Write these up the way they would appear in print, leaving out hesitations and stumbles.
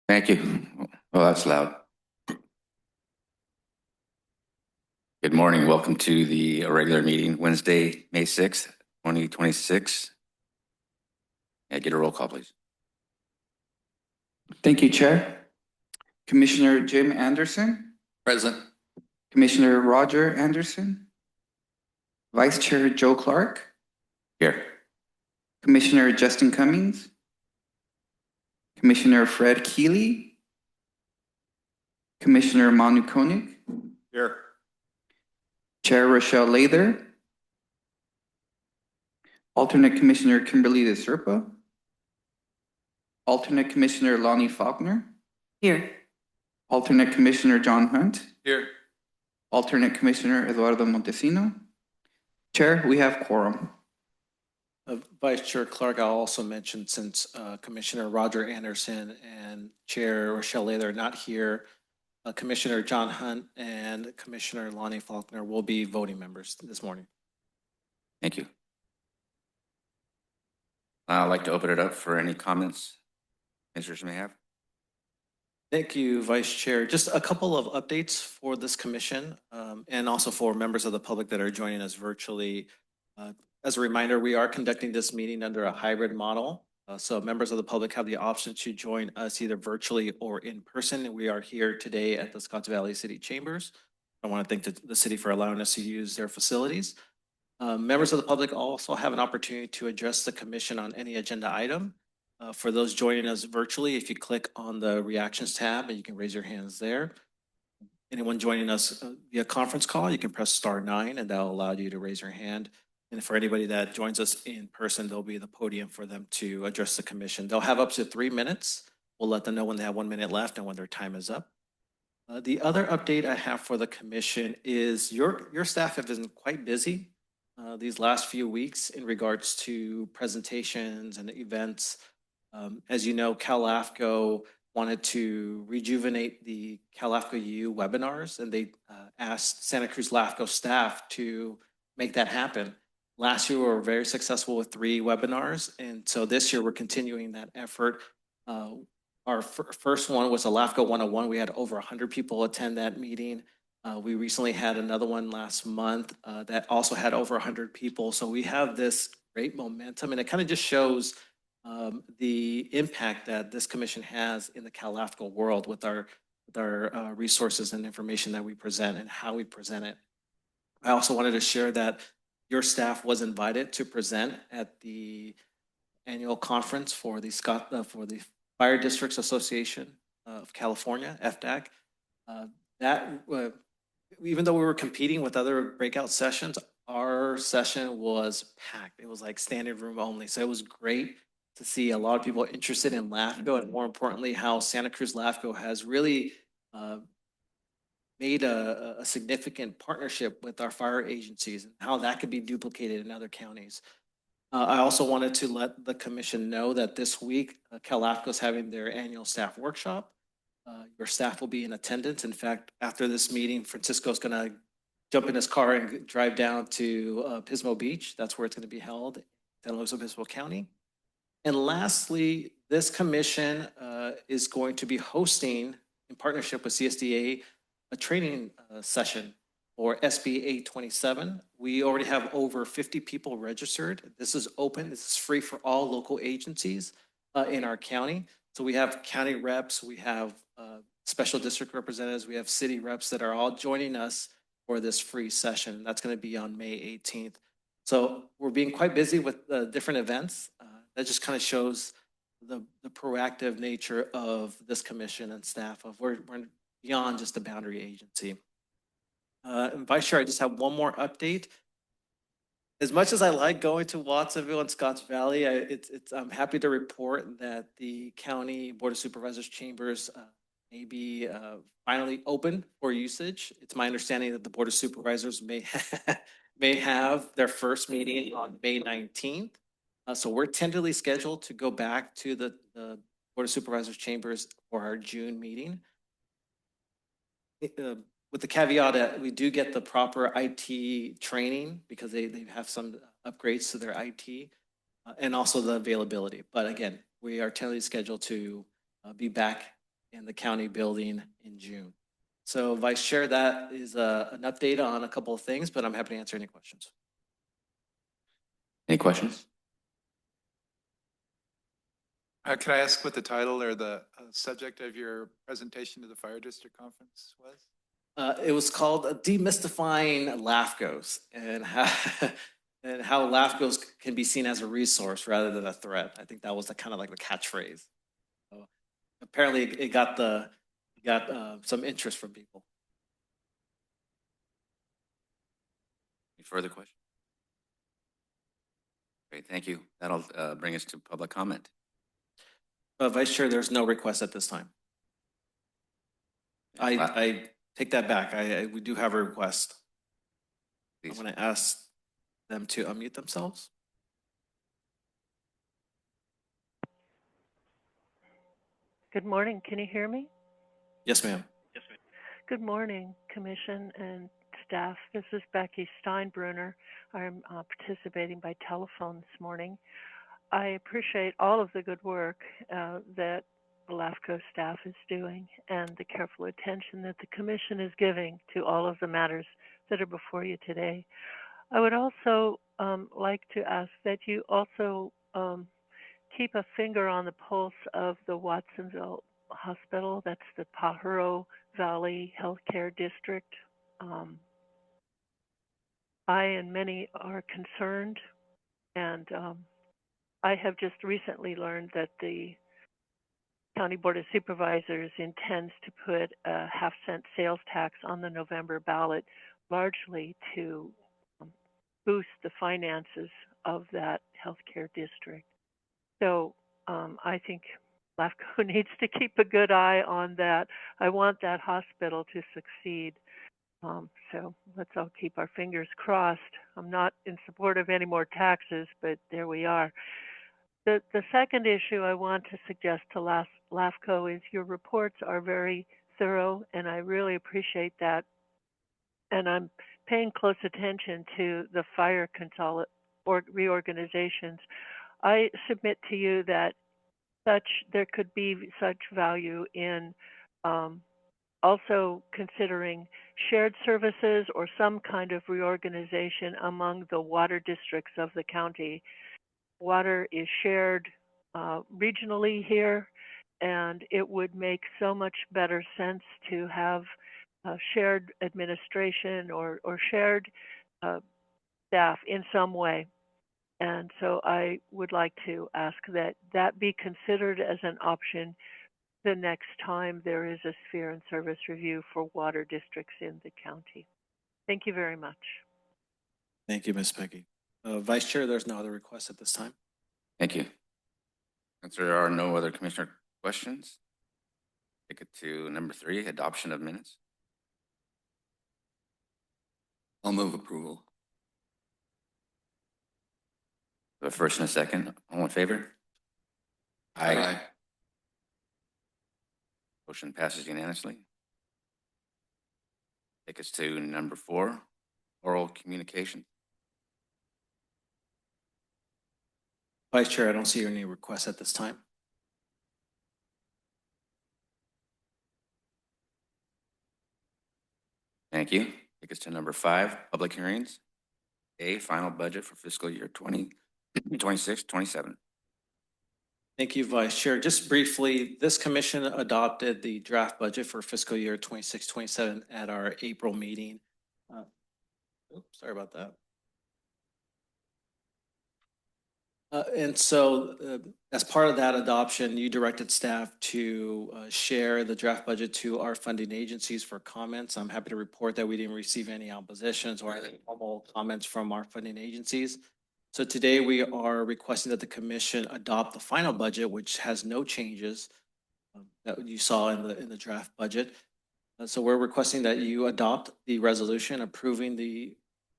Thank you. Well, that's loud. Good morning. Welcome to the regular meeting, Wednesday, May 6th, 2026. Get a roll call, please. Thank you, Chair. Commissioner Jim Anderson, Present. Commissioner Roger Anderson, Vice Chair Joe Clark, Here. Commissioner Justin Cummings, Commissioner Fred Keeley, Commissioner Manu Koenig, Here. Chair Rochelle Lather, Alternate Commissioner Kimberly De Serpa, Alternate Commissioner Lonnie Faulkner, Here. Alternate Commissioner John Hunt, Here. Alternate Commissioner Eduardo Montesino. Chair, we have quorum. Vice Chair Clark, I'll also mention, since Commissioner Roger Anderson and Chair Rochelle Lather are not here, Commissioner John Hunt and Commissioner Lonnie Faulkner will be voting members this morning. Thank you. I'd like to open it up for any comments commissioners may have. Thank you, Vice Chair. Just a couple of updates for this commission and also for members of the public that are joining us virtually. As a reminder, we are conducting this meeting under a hybrid model. So members of the public have the option to join us either virtually or in person. We are here today at the Scotts Valley City Chambers. I want to thank the city for allowing us to use their facilities. Members of the public also have an opportunity to address the commission on any agenda item. For those joining us virtually, if you click on the reactions tab, and you can raise your hands there. Anyone joining us via conference call, you can press *9 and that'll allow you to raise your hand. And for anybody that joins us in person, there'll be the podium for them to address the commission. They'll have up to 3 minutes. We'll let them know when they have 1 minute left and when their time is up. The other update I have for the commission is your staff have been quite busy these last few weeks in regards to presentations and events. As you know, LAFCO wanted to rejuvenate the LAFCO U webinars, and they asked Santa Cruz LAFCO staff to make that happen. Last year, we were very successful with 3 webinars, and so this year we're continuing that effort. Our first one was a LAFCO 101. We had over 100 people attend that meeting. We recently had another one last month that also had over 100 people. So we have this great momentum, and it kind of just shows the impact that this commission has in the LAFCO world with our resources and information that we present and how we present it. I also wanted to share that your staff was invited to present at the annual conference for the Fire Districts Association of California, FDAC. Even though we were competing with other breakout sessions, our session was packed. It was like standing room only. So it was great to see a lot of people interested in LAFCO, and more importantly, how Santa Cruz LAFCO has really made a significant partnership with our fire agencies and how that could be duplicated in other counties. I also wanted to let the commission know that this week, LAFCO is having their annual staff workshop. Your staff will be in attendance. In fact, after this meeting, Francisco's going to jump in his car and drive down to Pismo Beach. That's where it's going to be held, San Luis Obispo County. And lastly, this commission is going to be hosting, in partnership with CSDA, a training session for SB 827. We already have over 50 people registered. This is open. This is free for all local agencies in our county. So we have county reps, we have special district representatives, we have city reps that are all joining us for this free session. That's going to be on May 18th. So we're being quite busy with different events. That just kind of shows the proactive nature of this commission and staff. We're beyond just a boundary agency. Vice Chair, I just have one more update. As much as I like going to Watsonville and Scotts Valley, I'm happy to report that the County Board of Supervisors chambers may be finally open for usage. It's my understanding that the Board of Supervisors may have their first meeting on May 19th. So we're tentatively scheduled to go back to the Board of Supervisors chambers for our June meeting. With the caveat that we do get the proper IT training because they have some upgrades to their IT and also the availability. But again, we are tentatively scheduled to be back in the county building in June. So Vice Chair, that is an update on a couple of things, but I'm happy to answer any questions. Any questions? Could I ask what the title or the subject of your presentation to the Fire District Conference was? It was called Demystifying LAFCOs and how, and how LAFCOs can be seen as a resource rather than a threat. I think that was the kind of like the catchphrase. So apparently it got some interest from people. Any further questions? Great, thank you. That'll bring us to public comment. Vice Chair, there's no request at this time. I take that back. We do have a request. I Please. want to ask them to unmute themselves. Good morning. Can you hear me? Yes, ma'am. Good morning, Commission and staff. This is Becky Steinbrunner. I'm participating by telephone this morning. I appreciate all of the good work that the LAFCO staff is doing and the careful attention that the Commission is giving to all of the matters that are before you today. I would also like to ask that you also keep a finger on the pulse of the Watsonville Hospital. That's the Pajaro Valley Healthcare District. I and many are concerned, and I have just recently learned that the County Board of Supervisors intends to put a half-cent sales tax on the November ballot, largely to boost the finances of that healthcare district. So I think LAFCO needs to keep a good eye on that. I want that hospital to succeed. So let's all keep our fingers crossed. I'm not in support of any more taxes, but there we are. The second issue I want to suggest to LAFCO is your reports are very thorough, and I really appreciate that. And I'm paying close attention to the fire reorganizations. I submit to you that there could be such value in also considering shared services or some kind of reorganization among the water districts of the county. Water is shared regionally here, and it would make so much better sense to have shared administration or shared staff in some way. And so I would like to ask that that be considered as an option the next time there is a sphere and service review for water districts in the county. Thank you very much. Thank you, Ms. Peggy. Vice Chair, there's no other requests at this time. Thank you. Since there are no other commissioner questions, take it to number 3, adoption of minutes. I'll move approval. The first and a second, all in favor? Aye. Motion passes unanimously. Take us to number 4, oral communication. Vice Chair, I don't see any requests at this time. Thank you. Take us to number 5, public hearings. A, final budget for fiscal year 2026-27. Thank you, Vice Chair. Just briefly, this commission adopted the draft budget for fiscal year 26-27 at our April meeting. Sorry about that. And so as part of that adoption, you directed staff to share the draft budget to our funding agencies for comments. I'm happy to report that we didn't receive any oppositions or any formal comments from our funding agencies. So today we are requesting that the commission adopt the final budget, which has no changes that you saw in the draft budget. So we're requesting that you adopt the resolution approving the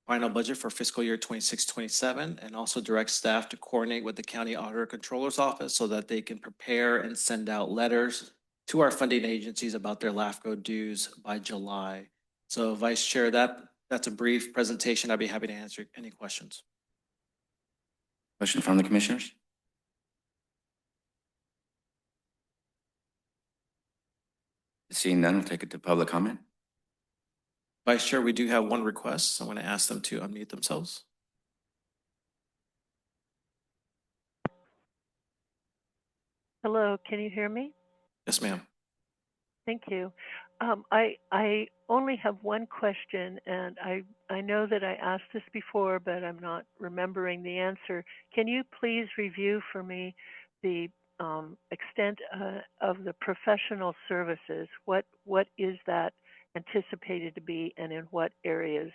final budget for fiscal year 26-27, and also direct staff to coordinate with the County Auditor Controller's Office so that they can prepare and send out letters to our funding agencies about their LAFCO dues by July. So Vice Chair, that's a brief presentation. I'd be happy to answer any questions. Question from the commissioners? Seeing none, we'll take it to public comment. Vice Chair, we do have one request. So I'm going to ask them to unmute themselves. Hello, can you hear me? Yes, ma'am. Thank you. I only have one question, and I know that I asked this before, but I'm not remembering the answer. Can you please review for me the extent of the professional services? What is that anticipated to be, and in what areas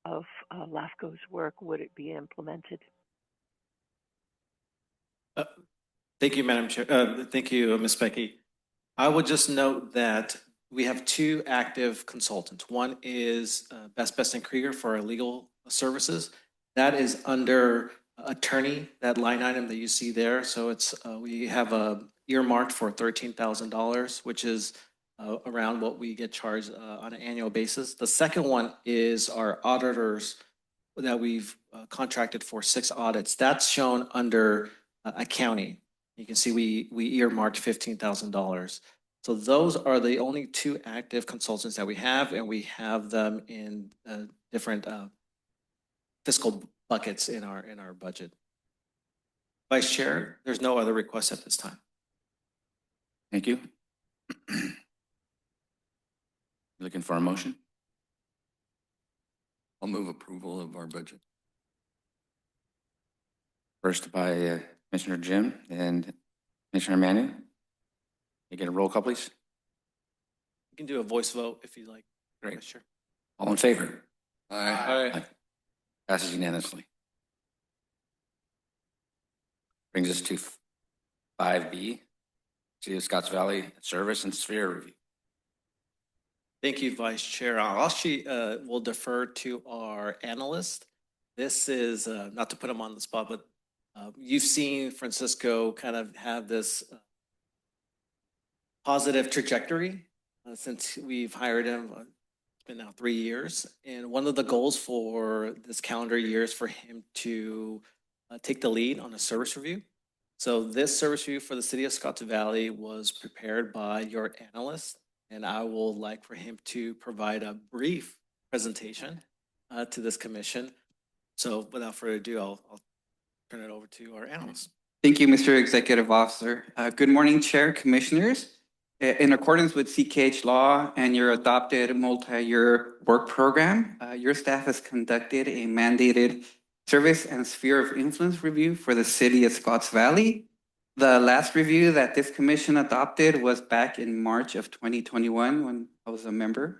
of LAFCO's work would it be implemented? Thank you, Madam Chair. Thank you, Ms. Becky. I would just note that we have two active consultants. One is Best and Krieger for our legal services. That is under attorney, that line item that you see there. So it's we have a earmarked for $13,000, which is around what we get charged on an annual basis. The second one is our auditors that we've contracted for 6 audits. That's shown under accounting. You can see we earmarked $15,000. So those are the only 2 active consultants that we have, and we have them in different fiscal buckets in our budget. Vice Chair, there's no other requests at this time. Thank you. Looking for a motion? I'll move approval of our budget. First by Commissioner Jim and Commissioner Manu. Can you get a roll call, please? You can do a voice vote if you like. Great. Vice Chair. All in favor? Aye. Passes unanimously. Brings us to 5B, City of Scotts Valley Service and Sphere Review. Thank you, Vice Chair. I'll actually will defer to our analyst. This is not to put him on the spot, but you've seen Francisco kind of have this positive trajectory since we've hired him. It's been now 3 years. And one of the goals for this calendar year is for him to take the lead on a service review. So this service review for the City of Scotts Valley was prepared by your analyst, and I will like for him to provide a brief presentation to this commission. So without further ado, I'll turn it over to our analyst. Thank you, Mr. Executive Officer. Good morning, Chair, Commissioners. In accordance with CKH law and your adopted multi-year work program, your staff has conducted a mandated service and sphere of influence review for the City of Scotts Valley. The last review that this commission adopted was back in March of 2021 when I was a member of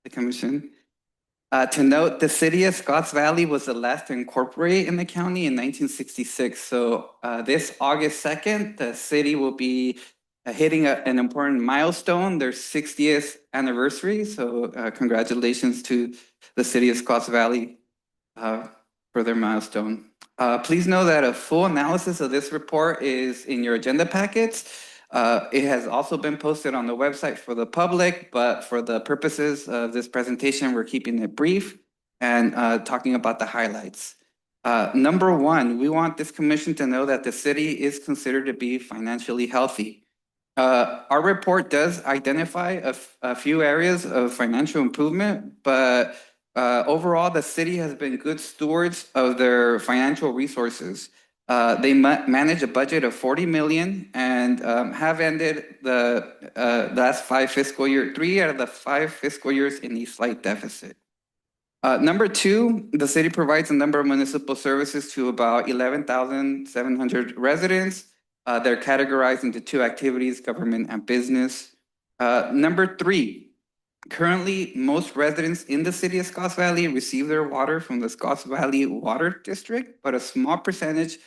the commission. To note, the City of Scotts Valley was the last to incorporate in the county in 1966. So this August 2nd, the city will be hitting an important milestone, their 60th anniversary. So congratulations to the City of Scotts Valley for their milestone. Please know that a full analysis of this report is in your agenda packets. It has also been posted on the website for the public, but for the purposes of this presentation, we're keeping it brief and talking about the highlights. Number 1, we want this commission to know that the city is considered to be financially healthy. Our report does identify a few areas of financial improvement, but overall, the city has been good stewards of their financial resources. They manage a budget of $40 million and have ended the last 5 fiscal years, 3 out of the 5 fiscal years in a slight deficit. Number 2, the city provides a number of municipal services to about 11,700 residents. They're categorized into 2 activities, government and business. Number 3, currently, most residents in the City of Scotts Valley receive their water from the Scotts Valley Water District, but a small percentage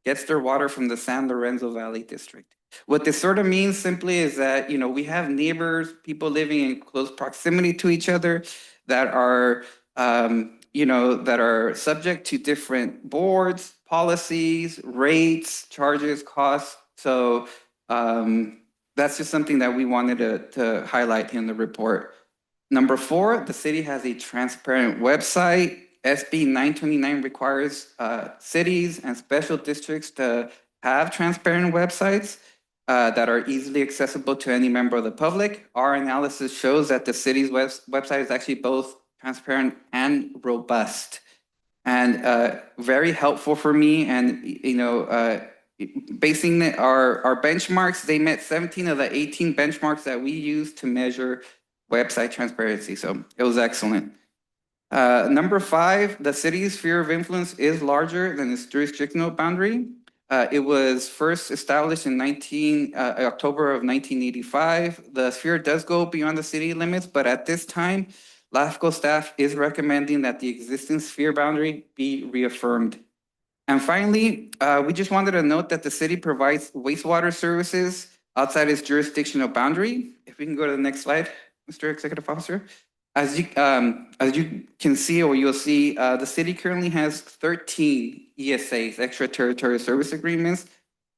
gets their water from the San Lorenzo Valley District. What this sort of means simply is that, we have neighbors, people living in close proximity to each other that are, that are subject to different boards, policies, rates, charges, costs. So that's just something that we wanted to highlight in the report. Number 4, the city has a transparent website. SB 929 requires cities and special districts to have transparent websites. that are easily accessible to any member of the public. Our analysis shows that the city's website is actually both transparent and robust, and very helpful for me. And basing our benchmarks, they met 17 of the 18 benchmarks that we use to measure website transparency. So it was excellent. Number 5, the city's sphere of influence is larger than its jurisdictional boundary. It was first established in October of 1985. The sphere does go beyond the city limits, but at this time, LAFCO staff is recommending that the existing sphere boundary be reaffirmed. And finally, we just wanted to note that the city provides wastewater services outside its jurisdictional boundary. If we can go to the next slide, Mr. Executive Officer. As you can see, or you'll see, the city currently has 13 ESAs, extraterritorial service agreements.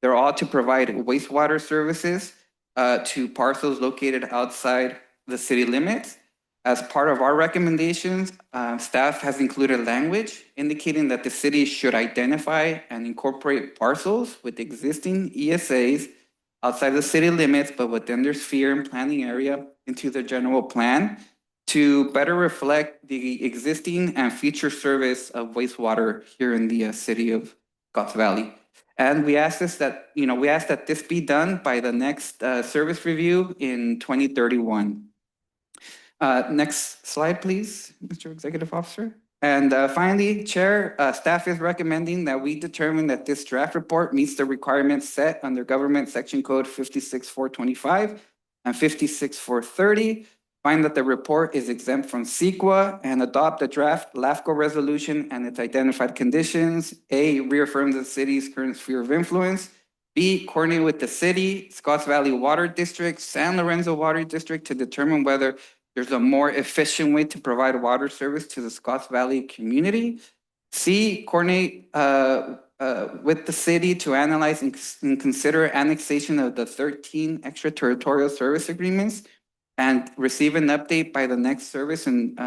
They're all to provide wastewater services to parcels located outside the city limits. As part of our recommendations, staff has included language indicating that the city should identify and incorporate parcels with existing ESAs outside the city limits, but within their sphere and planning area into the general plan, to better reflect the existing and future service of wastewater here in the city of Scotts Valley. And we ask that this be done by the next service review in 2031. Next slide, please, Mr. Executive Officer. And finally, Chair, staff is recommending that we determine that this draft report meets the requirements set under Government Section Code 56425 and 56430. Find that the report is exempt from CEQA and adopt the draft LAFCO resolution and its identified conditions. A, reaffirms the city's current sphere of influence. B, coordinate with the city, Scotts Valley Water District, San Lorenzo Water District to determine whether there's a more efficient way to provide water service to the Scotts Valley community. C, coordinate with the city to analyze and consider annexation of the 13 extraterritorial service agreements and receive an update by the next service and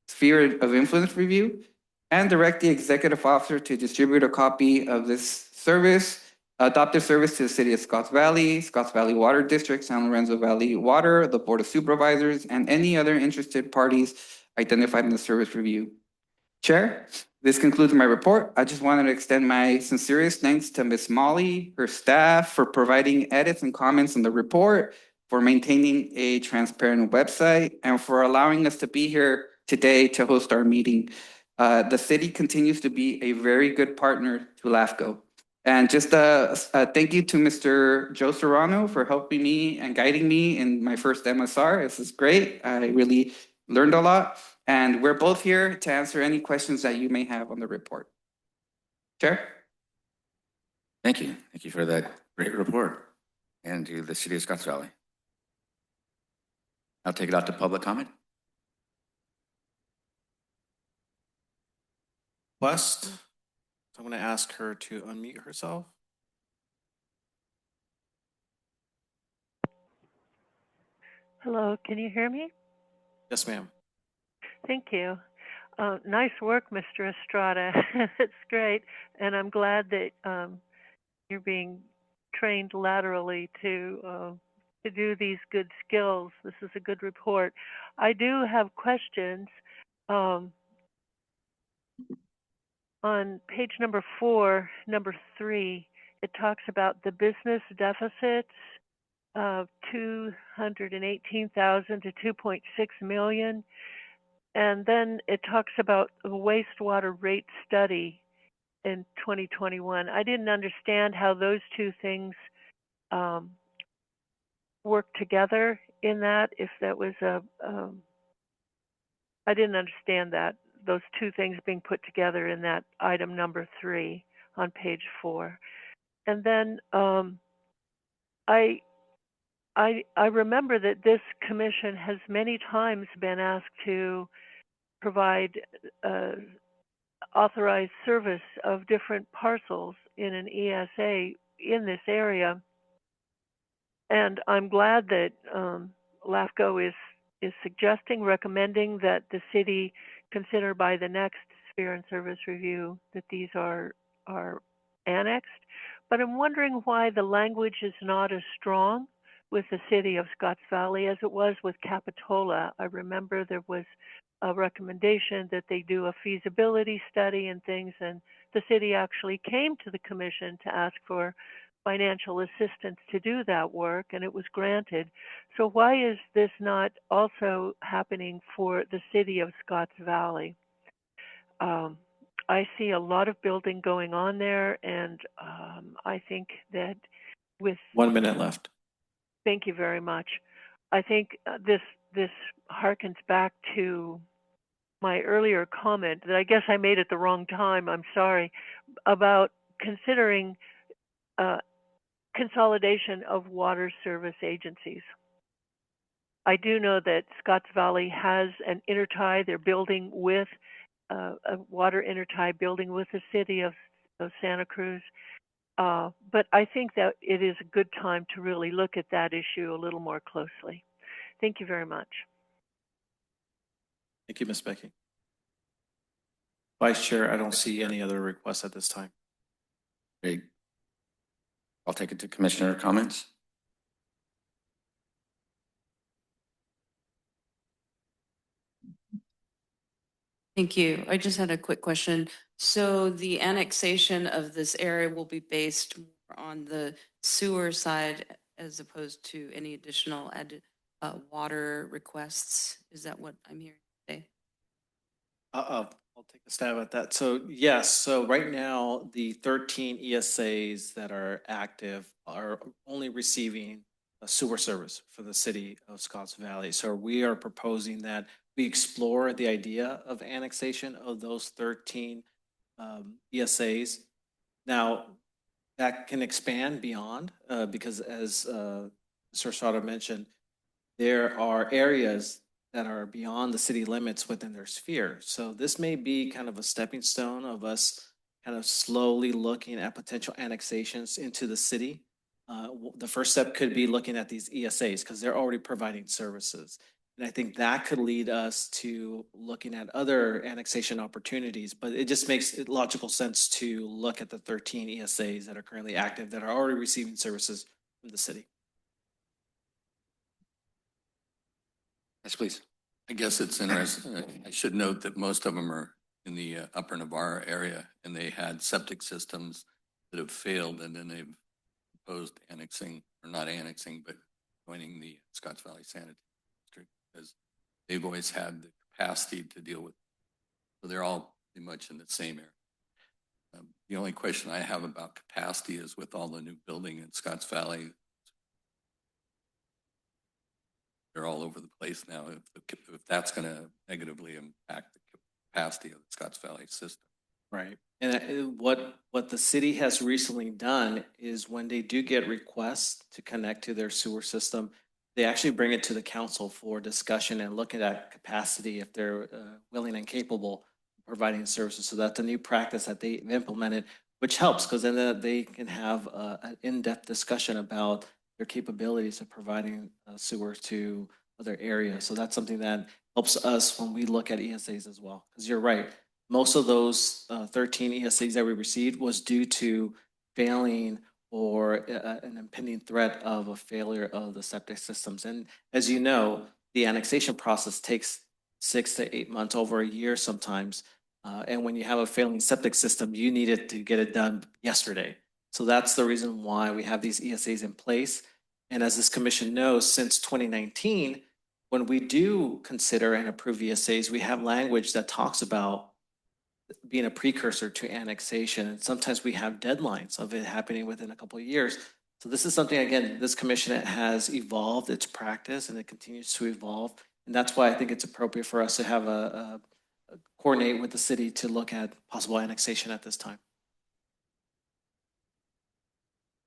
sphere of influence review, and direct the executive officer to distribute a copy of this service, adopted service to the city of Scotts Valley Water District, San Lorenzo Valley Water, the Board of Supervisors, and any other interested parties identified in the service review. Chair, this concludes my report. I just wanted to extend my sincerest thanks to Ms. Molly, her staff, for providing edits and comments on the report, for maintaining a transparent website, and for allowing us to be here today to host our meeting. The city continues to be a very good partner to LAFCO. And just thank you to Mr. Joe Serrano for helping me and guiding me in my first MSR. This is great. I really learned a lot. And we're both here to answer any questions that you may have on the report. Chair? Thank you. Thank you for that great report, and to the city of Scotts Valley. I'll take it out to public comment. West, I'm going to ask her to unmute herself. Hello, can you hear me? Yes, ma'am. Thank you. Nice work, Mr. Estrada. It's great. And I'm glad that you're being trained laterally to do these good skills. This is a good report. I do have questions. On page number 4, number 3, it talks about the business deficits of 218,000 to 2.6 million. And then it talks about a wastewater rate study in 2021. I didn't understand how those two things work together in that. If that was I didn't understand that, those two things being put together in that item number 3 on page 4. And then I remember that this commission has many times been asked to provide authorized service of different parcels in an ESA in this area. And I'm glad that LAFCO is recommending that the city consider by the next sphere and service review that these are annexed. but I'm wondering why the language is not as strong with the city of Scotts Valley as it was with Capitola. I remember there was a recommendation that they do a feasibility study and things, and the city actually came to the commission to ask for financial assistance to do that work, and it was granted. So why is this not also happening for the city of Scotts Valley? I see a lot of building going on there, and I think that with 1 minute left. thank you very much. I think this harkens back to my earlier comment that I guess I made at the wrong time. I'm sorry about considering consolidation of water service agencies. I do know that Scotts Valley has an intertie. They're building with a water intertie building with the city of Santa Cruz. But I think that it is a good time to really look at that issue a little more closely. Thank you very much. Thank you, Ms. Becky. Vice Chair, I don't see any other requests at this time. Great. I'll take it to commissioner comments. Thank you. I just had a quick question. So the annexation of this area will be based more on the sewer side as opposed to any additional water requests? Is that what I'm hearing today? I'll take a stab at that. So yes, so right now, the 13 ESAs that are active are only receiving a sewer service for the city of Scotts Valley. So we are proposing that we explore the idea of annexation of those 13 ESAs. Now, that can expand beyond because as Mr. Estrada mentioned, there are areas that are beyond the city limits within their sphere. So this may be kind of a stepping stone of us kind of slowly looking at potential annexations into the city. The first step could be looking at these ESAs because they're already providing services. And I think that could lead us to looking at other annexation opportunities, but it just makes logical sense to look at the 13 ESAs that are currently active that are already receiving services from the city. Yes, please. I guess it's interesting. I should note that most of them are in the upper Navarre area, and they had septic systems that have failed, and then they've proposed annexing, or not annexing, but joining the Scotts Valley Sanitary District because they've always had the capacity to deal with. So they're all pretty much in the same area. The only question I have about capacity is with all the new building in Scotts Valley, they're all over the place now. If that's going to negatively impact the capacity of the Scotts Valley system. Right. And what the city has recently done is when they do get requests to connect to their sewer system, they actually bring it to the council for discussion and look at that capacity if they're willing and capable of providing services. So that's a new practice that they've implemented, which helps because then they can have an in-depth discussion about their capabilities of providing sewer to other areas. So that's something that helps us when we look at ESAs as well. Because you're right, most of those 13 ESAs that we received was due to failing or an impending threat of a failure of the septic systems. And as you know, the annexation process takes 6 to 8 months, over a year sometimes. And when you have a failing septic system, you needed to get it done yesterday. So that's the reason why we have these ESAs in place. And as this commission knows, since 2019, when we do consider and approve ESAs, we have language that talks about being a precursor to annexation. And sometimes we have deadlines of it happening within a couple of years. So this is something, again, this commission has evolved its practice and it continues to evolve. And that's why I think it's appropriate for us to have a coordinate with the city to look at possible annexation at this time.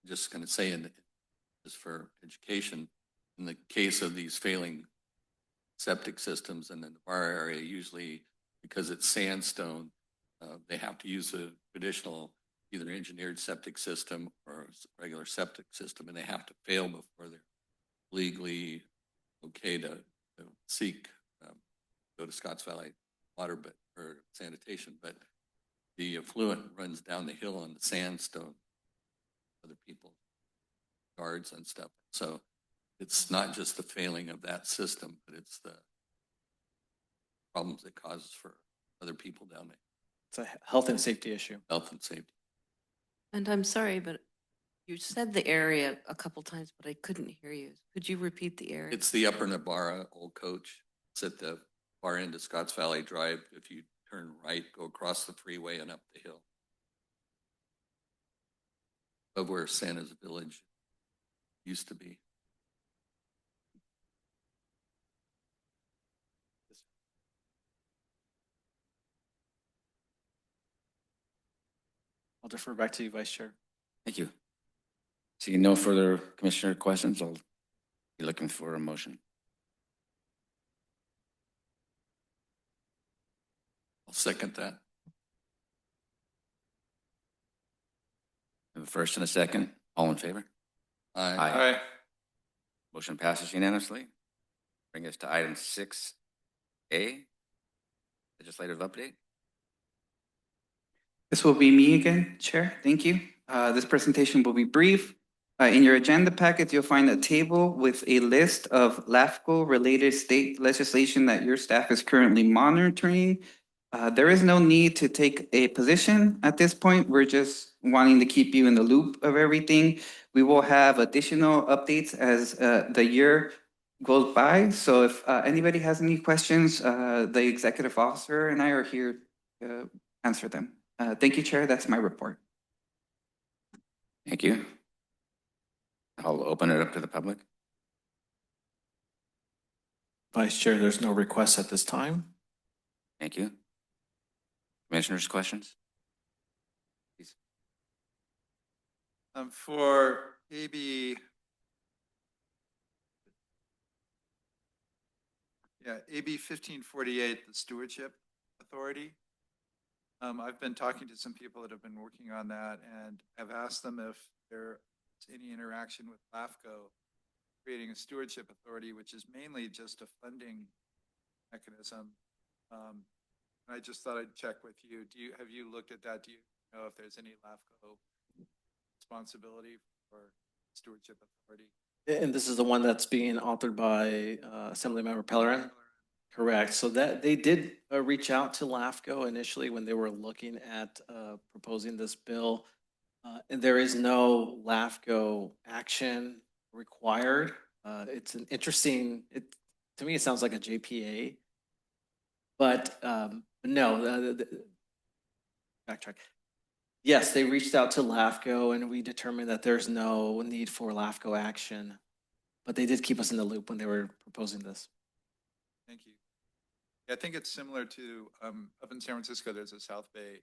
I'm just going to say, just for education, in the case of these failing septic systems in the Navarre area, usually because it's sandstone, they have to use a traditional either engineered septic system or regular septic system, and they have to fail before they're legally okay to seek go to Scotts Valley water or sanitation. But the effluent runs down the hill on the sandstone. other people's yards and stuff. So it's not just the failing of that system, but it's the problems it causes for other people down there, It's a health and safety issue. health and safety. And I'm sorry, but you said the area a couple times, but I couldn't hear you. Could you repeat the area? It's the Upper Navarra Old Coach. It's at the far end of Scotts Valley Drive. If you turn right, go across the freeway and up the hill. Of where Santa's Village used to be. I'll defer back to you, Vice Chair. Thank you. Seeing no further commissioner questions, I'll be looking for a motion. I'll second that. I have a first and a second. All in favor? Aye. Aye. Motion passes unanimously. Bring us to item 6A, legislative update. This will be me again, Chair. Thank you. This presentation will be brief. In your agenda packet, you'll find a table with a list of LAFCO-related state legislation that your staff is currently monitoring. There is no need to take a position at this point. We're just wanting to keep you in the loop of everything. We will have additional updates as the year goes by. So if anybody has any questions, the executive officer and I are here to answer them. Thank you, Chair. That's my report. Thank you. I'll open it up to the public. Vice Chair, there's no requests at this time. Thank you. Commissioners, questions? Please. For AB 1548, the Stewardship Authority. I've been talking to some people that have been working on that and have asked them if there's any interaction with LAFCO creating a stewardship authority, which is mainly just a funding mechanism. I just thought I'd check with you. Have you looked at that? Do you know if there's any LAFCO responsibility for stewardship authority? And this is the one that's being authored by Assemblymember Pellerin? Correct. So that they did reach out to LAFCO initially when they were looking at proposing this bill. And there is no LAFCO action required. It's an interesting, to me, it sounds like a JPA. But no, backtrack. Yes, they reached out to LAFCO and we determined that there's no need for LAFCO action. But they did keep us in the loop when they were proposing this. Thank you. Yeah, I think it's similar to up in San Francisco, there's a South Bay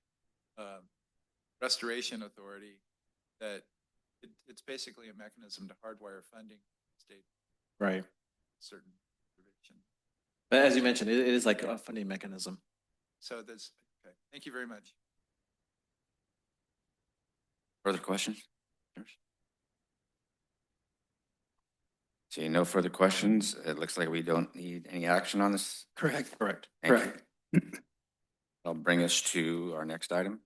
Restoration Authority that it's basically a mechanism to hardwire funding state. Right. Certain provision. But as you mentioned, it is like a funding mechanism. So that's okay. Thank you very much. Further questions? Seeing no further questions, it looks like we don't need any action on this. Correct. Correct. Thank you. I'll bring us to our next item.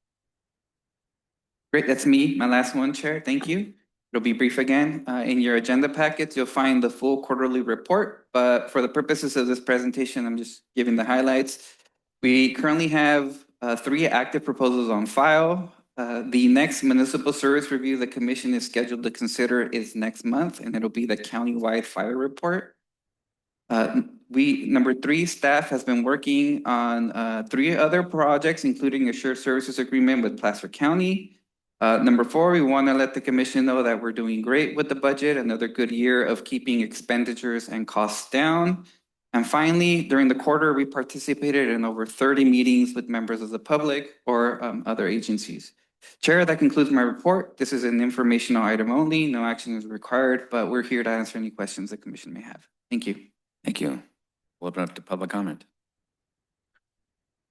Great, that's me, my last one, Chair. Thank you. It'll be brief again. In your agenda packets, you'll find the full quarterly report, but for the purposes of this presentation, I'm just giving the highlights. We currently have 3 active proposals on file. The next municipal service review the commission is scheduled to consider is next month, and it'll be the countywide fire report. Number 3, staff has been working on 3 other projects, including a shared services agreement with Placer County. Number 4, we want to let the commission know that we're doing great with the budget, another good year of keeping expenditures and costs down. And finally, during the quarter, we participated in over 30 meetings with members of the public or other agencies. Chair, that concludes my report. This is an informational item only. No action is required, but we're here to answer any questions the commission may have. Thank you. Thank you. We'll open up to public comment.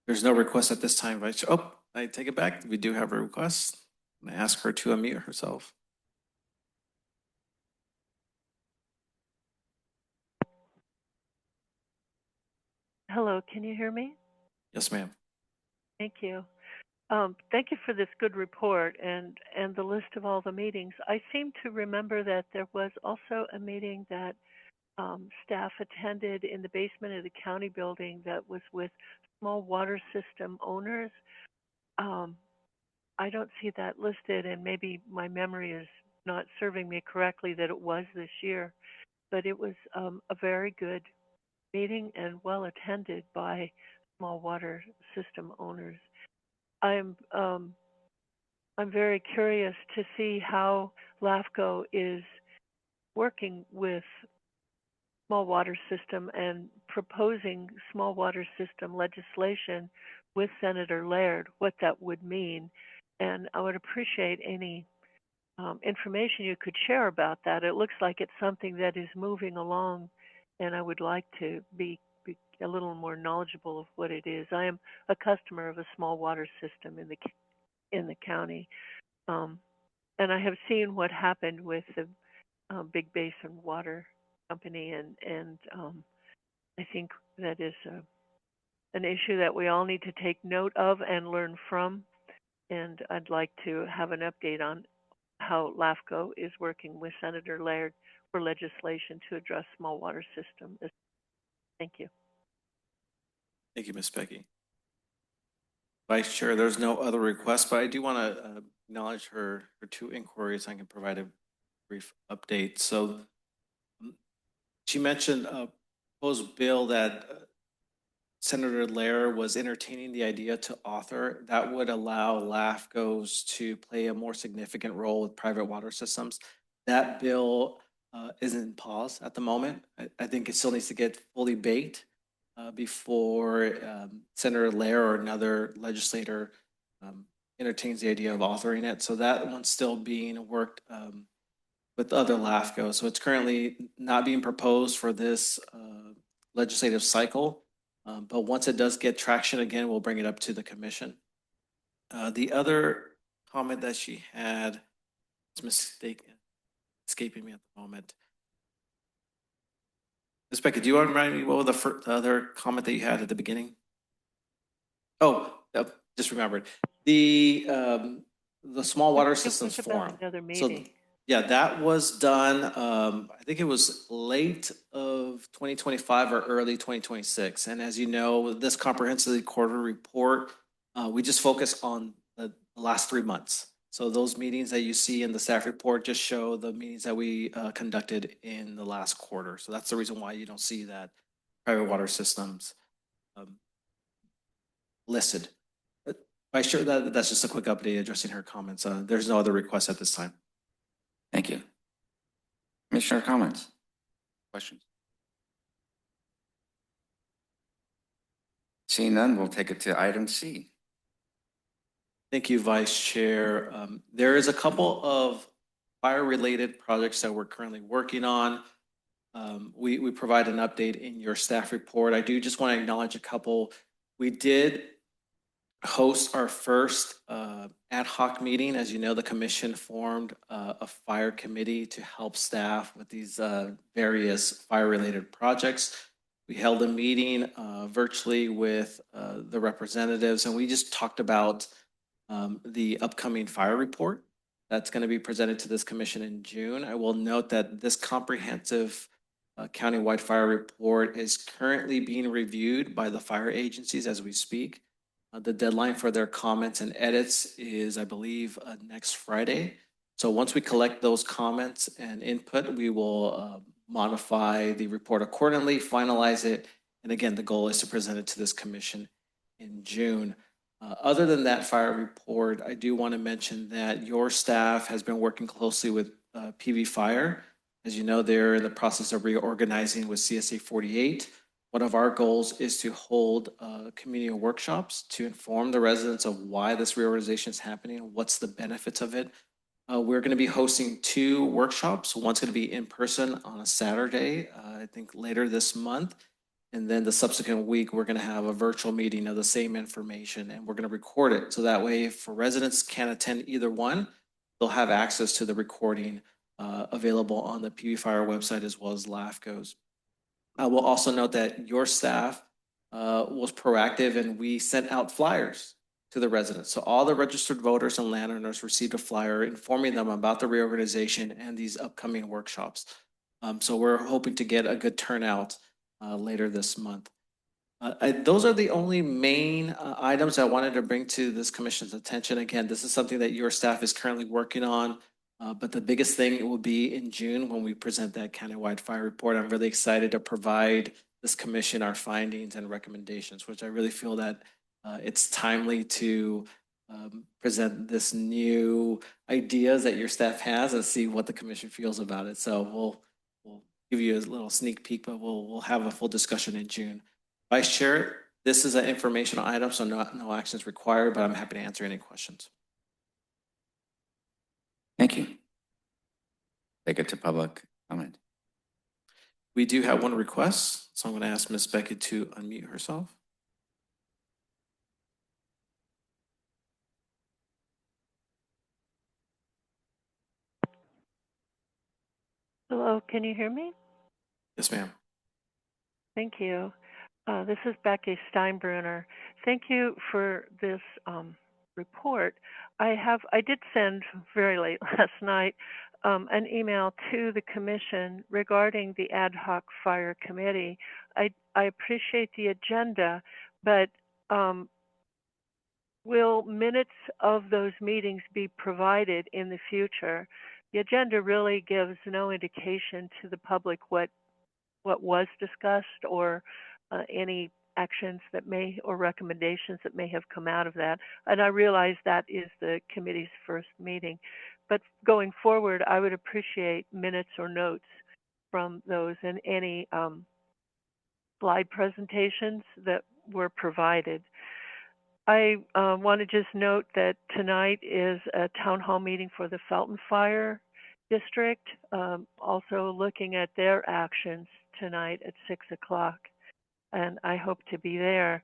There's no request at this time, Vice Chair. Oh, I take it back. We do have a request. I'm gonna ask her to unmute herself. Hello, can you hear me? Yes, ma'am. Thank you. Thank you for this good report and the list of all the meetings. I seem to remember that there was also a meeting that staff attended in the basement of the county building that was with small water system owners. Um, I don't see that listed, and maybe my memory is not serving me correctly that it was this year, but it was a very good meeting and well attended by small water system owners. I'm um, I'm very curious to see how LAFCO is working with small water system and proposing small water system legislation with Senator Laird, what that would mean. And I would appreciate any information you could share about that. It looks like it's something that is moving along, and I would like to be a little more knowledgeable of what it is. I am a customer of a small water system in the county, um, and I have seen what happened with the Big Basin Water Company, and I think that is an issue that we all need to take note of and learn from. And I'd like to have an update on how LAFCO is working with Senator Laird for legislation to address small water system. Thank you. Thank you, Ms. Becky. Vice Chair, there's no other requests, but I do want to acknowledge her two inquiries. I can provide a brief update. So she mentioned a proposed bill that Senator Laird was entertaining the idea to author that would allow LAFCOs to play a more significant role with private water systems. That bill is in pause at the moment. I think it still needs to get fully baked before Senator Laird or another legislator entertains the idea of authoring it. So that one's still being worked with other LAFCOs. So it's currently not being proposed for this legislative cycle. But once it does get traction again, we'll bring it up to the commission. The other comment that she had is escaping me at the moment. Ms. Becky, do you want to remind me what was the other comment that you had at the beginning? Oh, just remembered. The small water systems forum. Another So meeting. yeah, that was done. I think it was late of 2025 or early 2026. And as you know, this comprehensive quarter report, we just focus on the last 3 months. So those meetings that you see in the staff report just show the meetings that we conducted in the last quarter. So that's the reason why you don't see that private water systems listed. Vice Chair, that's just a quick update addressing her comments. There's no other requests at this time. Thank you. Commissioner comments? Questions? Seeing none, we'll take it to item C. Thank you, Vice Chair. There is a couple of fire-related projects that we're currently working on. We provide an update in your staff report. I do just want to acknowledge a couple. We did host our first ad hoc meeting. As you know, the commission formed a fire committee to help staff with these various fire-related projects. We held a meeting virtually with the representatives, and we just talked about the upcoming fire report that's going to be presented to this commission in June. I will note that this comprehensive countywide fire report is currently being reviewed by the fire agencies as we speak. The deadline for their comments and edits is, I believe, next Friday. So once we collect those comments and input, we will modify the report accordingly, finalize it. And again, the goal is to present it to this commission in June. Other than that fire report, I do want to mention that your staff has been working closely with PV Fire. As you know, they're in the process of reorganizing with CSA 48. One of our goals is to hold community workshops to inform the residents of why this reorganization is happening, what's the benefits of it. We're going to be hosting 2 workshops. One's going to be in person on a Saturday, I think later this month. And then the subsequent week, we're going to have a virtual meeting of the same information, and we're going to record it. So that way, if residents can't attend either one, they'll have access to the recording available on the PV Fire website as well as LAFCO's. I will also note that your staff was proactive, and we sent out flyers to the residents. So all the registered voters and landowners received a flyer informing them about the reorganization and these upcoming workshops. So we're hoping to get a good turnout later this month. Those are the only main items I wanted to bring to this commission's attention. Again, this is something that your staff is currently working on, but the biggest thing will be in June when we present that countywide fire report. I'm really excited to provide this commission our findings and recommendations, which I really feel that it's timely to present this new ideas that your staff has and see what the commission feels about it. So we'll give you a little sneak peek, but we'll have a full discussion in June. Vice Chair, this is an informational item, so no actions required, but I'm happy to answer any questions. Thank you. Take it to public comment. We do have one request, so I'm going to ask Ms. Beckett to unmute herself. Hello, can you hear me? Yes, ma'am. Thank you. This is Becky Steinbruner. Thank you for this report. I did send very late last night an email to the commission regarding the ad hoc fire committee. I appreciate the agenda, but will minutes of those meetings be provided in the future? The agenda really gives no indication to the public what was discussed or any actions that may or recommendations that may have come out of that. And I realize that is the committee's first meeting. But going forward, I would appreciate minutes or notes from those and any slide presentations that were provided. I want to just note that tonight is a town hall meeting for the Felton Fire District, also looking at their actions tonight at 6 o'clock, and I hope to be there.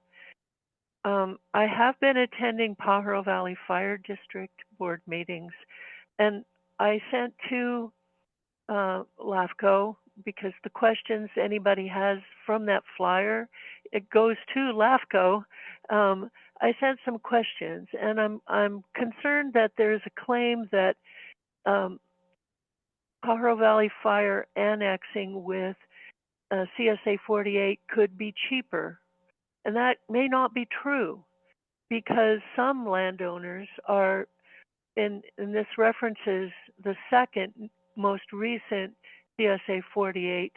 I have been attending Pajaro Valley Fire District board meetings, and I sent to LAFCO because the questions anybody has from that flyer, it goes to LAFCO. I sent some questions, and I'm concerned that there's a claim that Pajaro Valley Fire annexing with CSA 48 could be cheaper. And that may not be true because some landowners are, and this references the second most recent CSA 48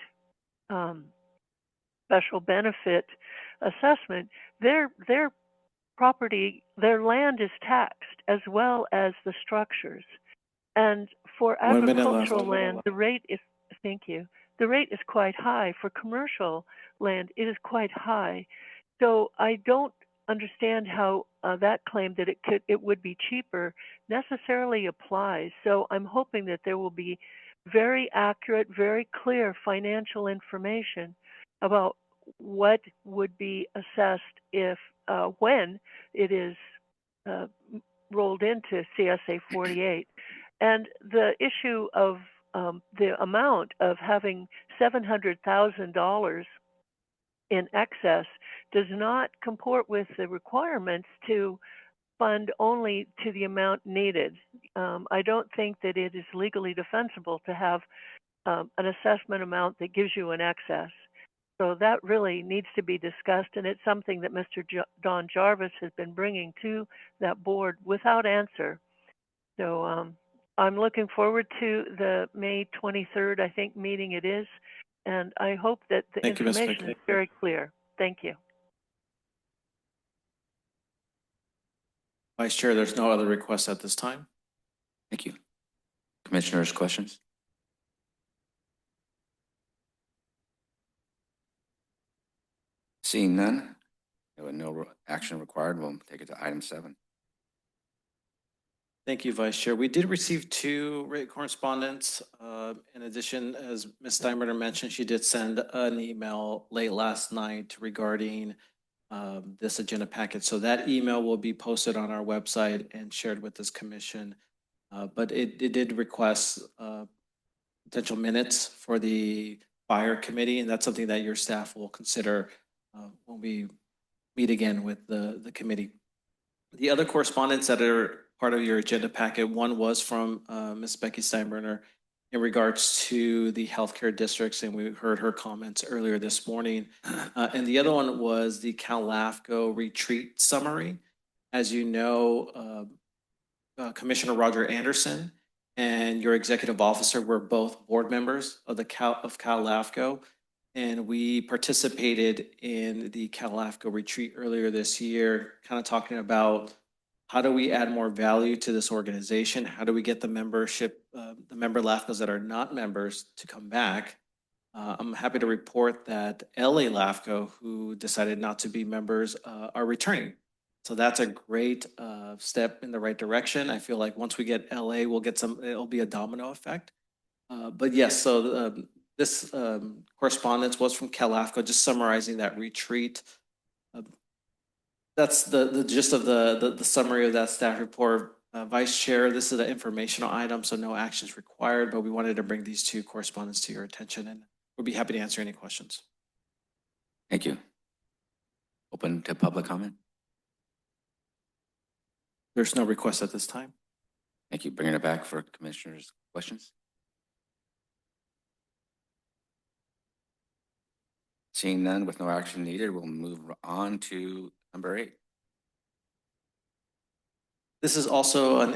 special benefit assessment, their property, their land is taxed as well as the structures. And for agricultural land, the rate is, thank you, the rate is quite high. For commercial land, it is quite high. So I don't understand how that claim that it would be cheaper necessarily applies. So I'm hoping that there will be very accurate, very clear financial information about what would be assessed if when it is rolled into CSA 48. And the issue of the amount of having $700,000 in excess does not comport with the requirements to fund only to the amount needed. I don't think that it is legally defensible to have an assessment amount that gives you an excess. So that really needs to be discussed, and it's something that Mr. Don Jarvis has been bringing to that board without answer. So I'm looking forward to the May 23rd, I think, meeting it is, and I hope that the information is very clear. Thank you. Vice Chair, there's no other requests at this time. Thank you. Commissioners, questions? Seeing none, no action required, we'll take it to item 7. Thank you, Vice Chair. We did receive 2 written correspondence. In addition, as Ms. Steinbrenner mentioned, she did send an email late last night regarding this agenda packet. So that email will be posted on our website and shared with this commission. But it did request potential minutes for the fire committee, and that's something that your staff will consider when we meet again with the committee. The other correspondence that are part of your agenda packet, one was from Ms. Becky Steinbrenner in regards to the healthcare districts, and we heard her comments earlier this morning. And the other one was the LAFCO retreat summary. As you know, Commissioner Roger Anderson and your executive officer were both board members of LAFCO. And we participated in the LAFCO retreat earlier this year, kind of talking about how do we add more value to this organization? How do we get the membership, the member LAFCOs that are not members to come back? I'm happy to report that LA LAFCO, who decided not to be members, are returning. So that's a great step in the right direction. I feel like once we get LA, we'll get some, it'll be a domino effect. But yes, so this correspondence was from LAFCO, just summarizing that retreat. That's the gist of the summary of that staff report. Vice Chair, this is an informational item, so no actions required, but we wanted to bring these two correspondence to your attention, and we'll be happy to answer any questions. Thank you. Open to public comment. There's no request at this time. Thank you. Bringing it back for commissioners' questions. Seeing none with no action needed, we'll move on to number 8. This is also an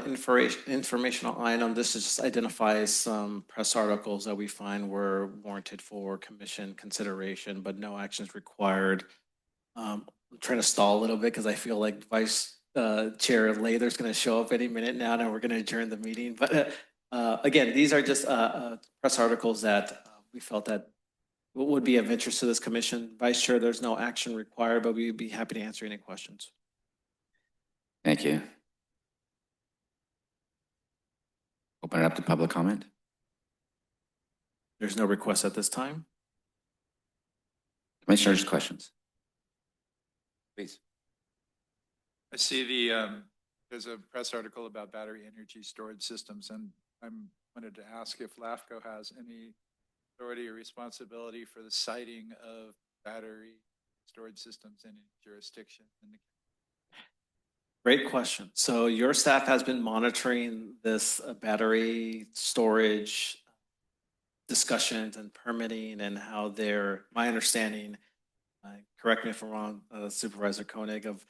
informational item. This just identifies some press articles that we find were warranted for commission consideration, but no actions required. I'm trying to stall a little bit because I feel like Vice Chair Lather's going to show up any minute now, and we're going to adjourn the meeting. But again, these are just press articles that we felt that would be of interest to this commission. Vice Chair, there's no action required, but we'd be happy to answer any questions. Thank you. Open it up to public comment. There's no request at this time. Commissioners' questions. Please. I see there's a press article about battery energy storage systems, and I wanted to ask if LAFCO has any authority or responsibility for the siting of battery storage systems in a jurisdiction in the Great question. So your staff has been monitoring this battery storage discussions and permitting and how they're, my understanding, correct me if I'm wrong, Supervisor Koenig, of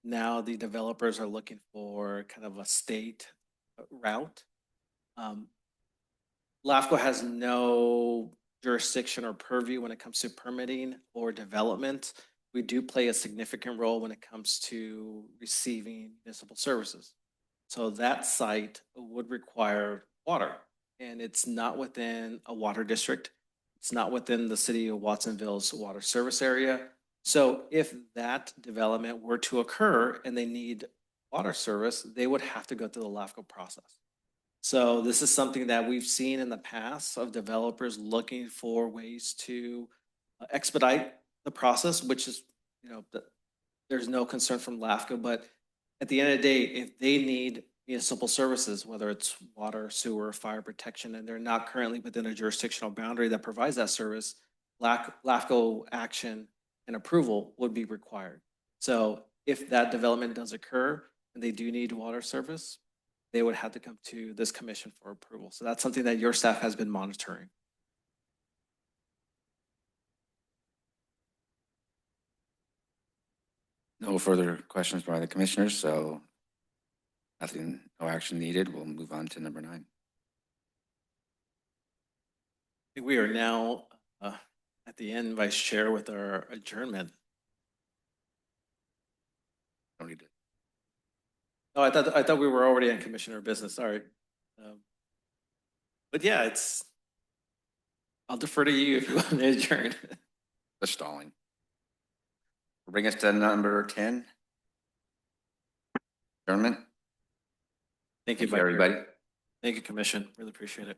now the developers are looking for kind of a state route. LAFCO has no jurisdiction or purview when it comes to permitting or development. We do play a significant role when it comes to receiving municipal services. So that site would require water, and it's not within a water district. It's not within the city of Watsonville's water service area. So if that development were to occur and they need water service, they would have to go through the LAFCO process. So this is something that we've seen in the past of developers looking for ways to expedite the process, which is, you know, there's no concern from LAFCO, but at the end of the day, if they need municipal services, whether it's water, sewer, fire protection, and they're not currently within a jurisdictional boundary that provides that service, LAFCO action and approval would be required. So if that development does occur and they do need water service, they would have to come to this commission for approval. So that's something that your staff has been monitoring. No further questions by the commissioners, so nothing, no action needed. We'll move on to number 9. We are now at the end, Vice Chair, with our adjournment. Don't need it. Oh, I thought we were already on commissioner business. Sorry. But yeah, I'll defer to you if you want to adjourn. The stalling. Bring us to number 10. Adjournment. Thank you, Thank you, everybody. Thank you, Commission. Really appreciate it.